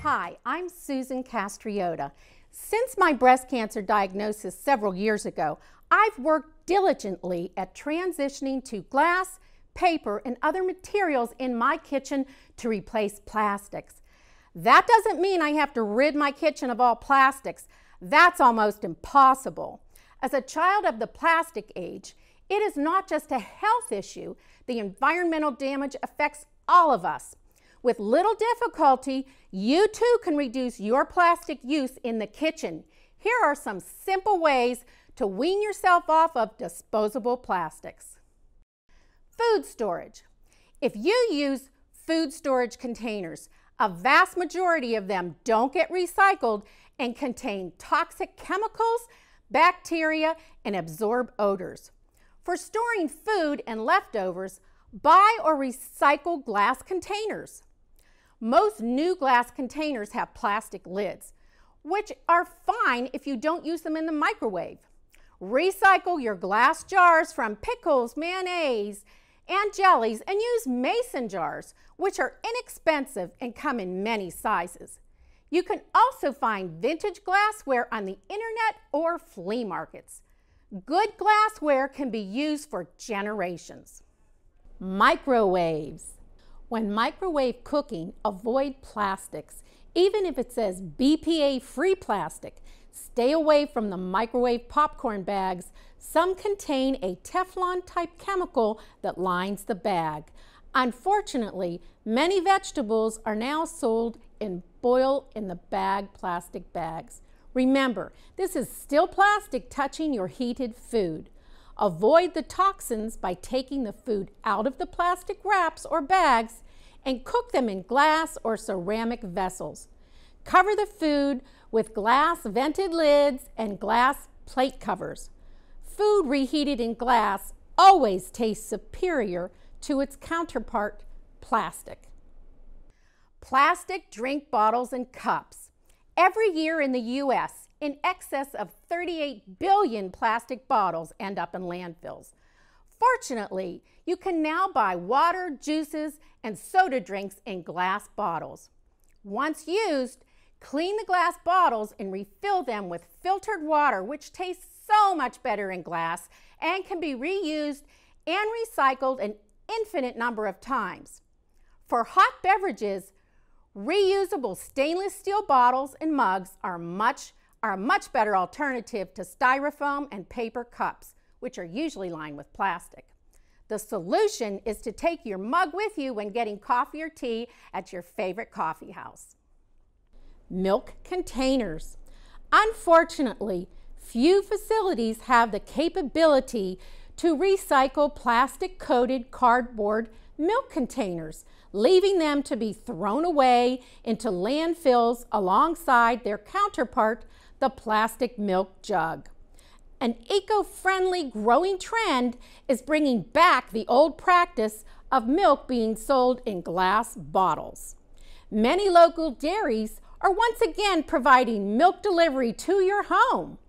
Hi, I'm Susan Castriota. Since my breast cancer diagnosis several years ago, I've worked diligently at transitioning to glass, paper, and other materials in my kitchen to replace plastics. That doesn't mean I have to rid my kitchen of all plastics. That's almost impossible. As a child of the plastic age, it is not just a health issue. The environmental damage affects all of us. With little difficulty, you too can reduce your plastic use in the kitchen. Here are some simple ways to wean yourself off of disposable plastics. Food storage. If you use food storage containers, a vast majority of them don't get recycled and contain toxic chemicals, bacteria, and absorb odors. For storing food and leftovers, buy or recycle glass containers. Most new glass containers have plastic lids, which are fine if you don't use them in the microwave. Recycle your glass jars from pickles, mayonnaise, and jellies, and use mason jars, which are inexpensive and come in many sizes. You can also find vintage glassware on the internet or flea markets. Good glassware can be used for generations. Microwaves. When microwave cooking, avoid plastics. Even if it says BPA-free plastic, stay away from the microwave popcorn bags. Some contain a Teflon-type chemical that lines the bag. Unfortunately, many vegetables are now sold in boil-in-the-bag plastic bags. Remember, this is still plastic touching your heated food. Avoid the toxins by taking the food out of the plastic wraps or bags and cook them in glass or ceramic vessels. Cover the food with glass vented lids and glass plate covers. Food reheated in glass always tastes superior to its counterpart, plastic. Plastic drink bottles and cups. Every year in the U.S., in excess of 38 billion plastic bottles end up in landfills. Fortunately, you can now buy water, juices, and soda drinks in glass bottles. Once used, clean the glass bottles and refill them with filtered water, which tastes so much better in glass and can be reused and recycled an infinite number of times. For hot beverages, reusable stainless steel bottles and mugs are a much better alternative to styrofoam and paper cups, which are usually lined with plastic. The solution is to take your mug with you when getting coffee or tea at your favorite coffee house. Milk containers. Unfortunately, few facilities have the capability to recycle plastic-coated cardboard milk containers, leaving them to be thrown away into landfills alongside their counterpart, the plastic milk jug. An eco-friendly growing trend is bringing back the old practice of milk being sold in glass bottles. Many local dairies are once again providing milk delivery to your home.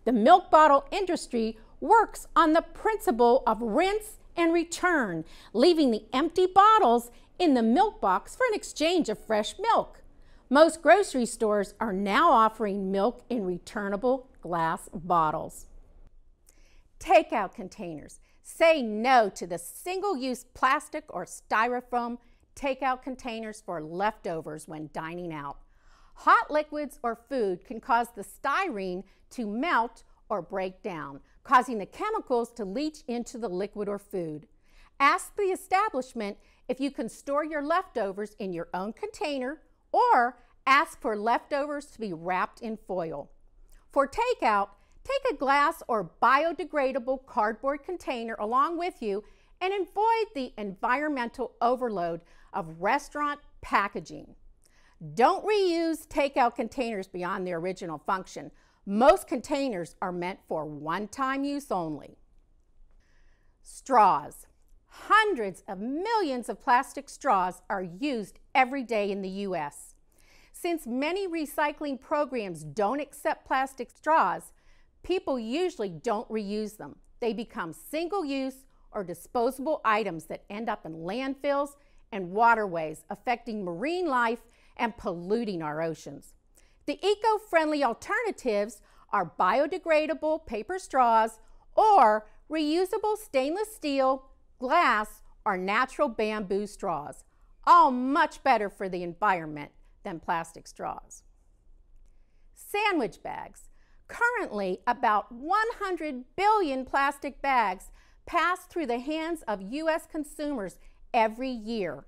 The milk bottle industry works on the principle of rinse and return, leaving the empty bottles in the milk box for an exchange of fresh milk. Most grocery stores are now offering milk in returnable glass bottles. Takeout containers. Say no to the single-use plastic or styrofoam takeout containers for leftovers when dining out. Hot liquids or food can cause the styrene to melt or break down, causing the chemicals to leach into the liquid or food. Ask the establishment if you can store your leftovers in your own container, or ask for leftovers to be wrapped in foil. For takeout, take a glass or biodegradable cardboard container along with you and avoid the environmental overload of restaurant packaging. Don't reuse takeout containers beyond their original function. Most containers are meant for one-time use only. Straws. Hundreds of millions of plastic straws are used every day in the U.S. Since many recycling programs don't accept plastic straws, people usually don't reuse them. They become single-use or disposable items that end up in landfills and waterways, affecting marine life and polluting our oceans. The eco-friendly alternatives are biodegradable paper straws or reusable stainless steel, glass, or natural bamboo straws, all much better for the environment than plastic straws. Sandwich bags. Currently, about 100 billion plastic bags pass through the hands of U.S. consumers every year.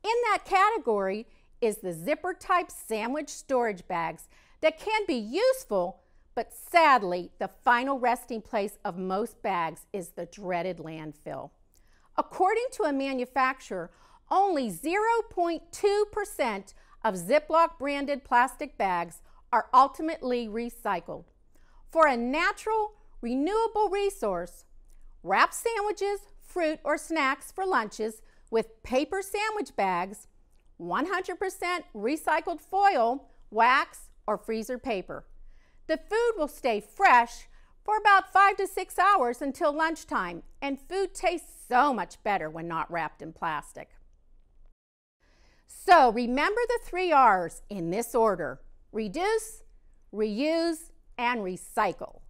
In that category is the zipper-type sandwich storage bags that can be useful, but sadly, the final resting place of most bags is the dreaded landfill. According to a manufacturer, only 0.2% of Ziploc branded plastic bags are ultimately recycled. For a natural, renewable resource, wrap sandwiches, fruit, or snacks for lunches with paper sandwich bags, 100% recycled foil, wax, or freezer paper. The food will stay fresh for about 5 to 6 hours until lunchtime, and food tastes so much better when not wrapped in plastic. So remember the 3 R's in this order: reduce, reuse, and recycle.